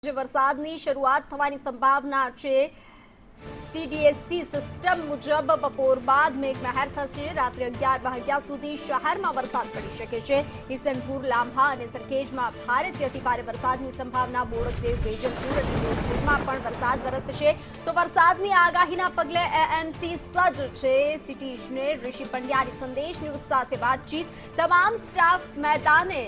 જે વરસાદની શરૂઆત થવાની સંભાવના છે। સીડીએસસી સિસ્ટમ મુજબ બપોર બાદ મેઘમહેર થશે। રાત્રે 11 વાગ્યા સુધી શહેરમાં વરસાદ પડી શકે છે। ઈસનપુર, લાંભા અને સરખેજમાં ભારેથી અતિભારે વરસાદની સંભાવના। બોડકદેવ, વેજલપુર અને જોધપુરમાં પણ વરસાદ વરસશે। તો વરસાદની આગાહીના પગલે એએમસી સજ્જ છે। સિટી ઇજનેર ઋષિ પંડ્યાની સંદેશ ન્યૂઝ સાથે વાતચીત। તમામ સ્ટાફ मैदाने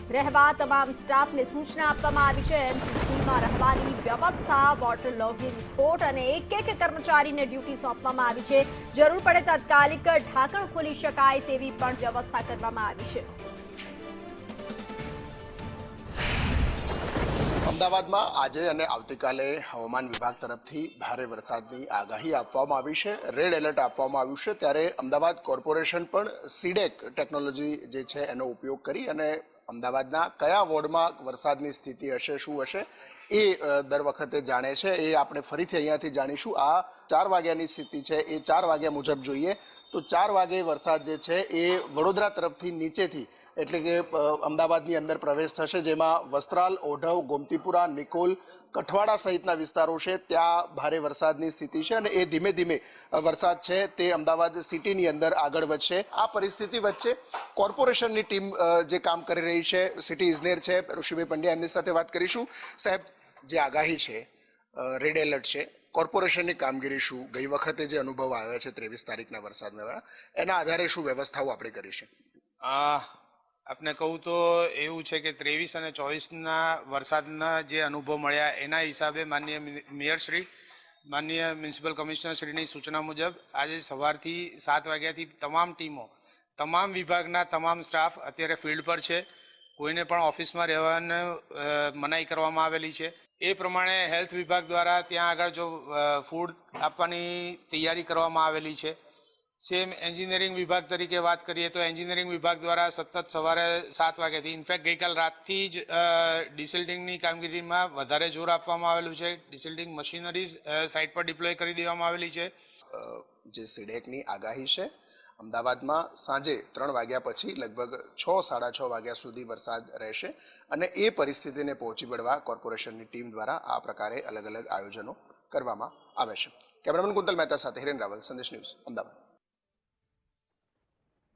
રહેવા તમામ સ્ટાફને સૂચના આપવામાં આવી છે। એમસી સ્કૂલમાં રહેવાની વ્યવસ્થા, વોટર લોગિંગ સ્પોટ અને એક કર્મચારીને ડ્યુટી સોંપવામાં આવી છે। જરૂર પડે તાત્કાલિક ઢાંકણ ખોલી શકાય તેવી પણ વ્યવસ્થા કરવામાં આવી છે। અમદાવાદમાં આજે અને આવતીકાલે હવામાન વિભાગ તરફથી ભારે વરસાદની આગાહી આપવામાં આવી છે। રેડ એલર્ટ આપવામાં આવ્યું છે। ત્યારે અમદાવાદ કોર્પોરેશન પણ સીડેક ટેકનોલોજી જે છે એનો ઉપયોગ કરી અને અમદાવાદના કયા વોર્ડમાં વરસાદની સ્થિતિ હશે, શું હશે એ દર વખતે જાણે છે। એ આપણે ફરીથી અહીંયાથી જાણીશું। આ 4 વાગ્યાની સ્થિતિ છે એ 4 વાગ્યા મુજબ જોઈએ તો 4 વાગે વરસાદ જે છે એ વડોદરા તરફથી નીચેથી એટલે કે અમદાવાદની અંદર પ્રવેશ થશે, જેમાં વસ્ત્રાલ, ઓઢવ, ગોમતીપુરા, નિકોલ, કઠવાડા સહિતના વિસ્તારો છે ત્યાં ભારે વરસાદની સ્થિતિ છે અને એ ધીમે ધીમે વરસાદ છે તે અમદાવાદ સિટીની અંદર આગળ વધશે। આ પરિસ્થિતિ વચ્ચે કોર્પોરેશનની ટીમ જે કામ કરી રહી છે, સિટી ઇજનેર છે ઋષિભાઈ પંડ્યા, એમની સાથે વાત કરીશું। સાહેબ, જે આગાહી છે, રેડ એલર્ટ છે, કોર્પોરેશનની કામગીરી શું, ગઈ વખતે જે અનુભવ આવ્યા છે 23 તારીખના વરસાદના, એના આધારે શું વ્યવસ્થાઓ આપણે કરી છે? આપને કહું તો એવું છે કે 23 અને 24ના વરસાદના જે અનુભવ મળ્યા એના હિસાબે માનનીય મેયરશ્રી, માનનીય મ્યુનિસિપલ કમિશનરશ્રીની સૂચના મુજબ આજે સવારથી 7 વાગ્યાથી તમામ ટીમો, તમામ વિભાગના તમામ સ્ટાફ અત્યારે ફિલ્ડ પર છે। કોઈને પણ ઓફિસમાં રહેવાની મનાઈ કરવામાં આવેલી છે। એ પ્રમાણે હેલ્થ વિભાગ દ્વારા ત્યાં આગળ જો ફૂડ આપવાની તૈયારી કરવામાં આવેલી છે। સેમ એન્જિનિયરિંગ વિભાગ તરીકે વાત કરીએ તો એન્જિનિયરિંગ વિભાગ દ્વારા સતત સવારે 7 વાગ્યાથી, ઇનફેક્ટ ગઈકાલ રાતથી જ ડિસિલ્ટિંગની કામગીરીમાં વધારે જોર આપવામાં આવેલું છે। ડિસિલ્ટિંગ મશીનરીઝ સાઇટ પર ડિપ્લોય કરી દેવામાં આવેલી છે। જે સીડેકની આગાહી છે, અમદાવાદમાં સાંજે 3 વાગ્યા પછી લગભગ 6-6:30 વાગ્યા સુધી વરસાદ રહેશે અને એ પરિસ્થિતિને પહોંચી વળવા કોર્પોરેશનની ટીમ દ્વારા આ પ્રકારે અલગ અલગ આયોજનો કરવામાં આવે છે। કેમેરામેન કુંતલ મહેતા સાથે હિરેન રાવલ, સંદેશ ન્યૂઝ, અમદાવાદ।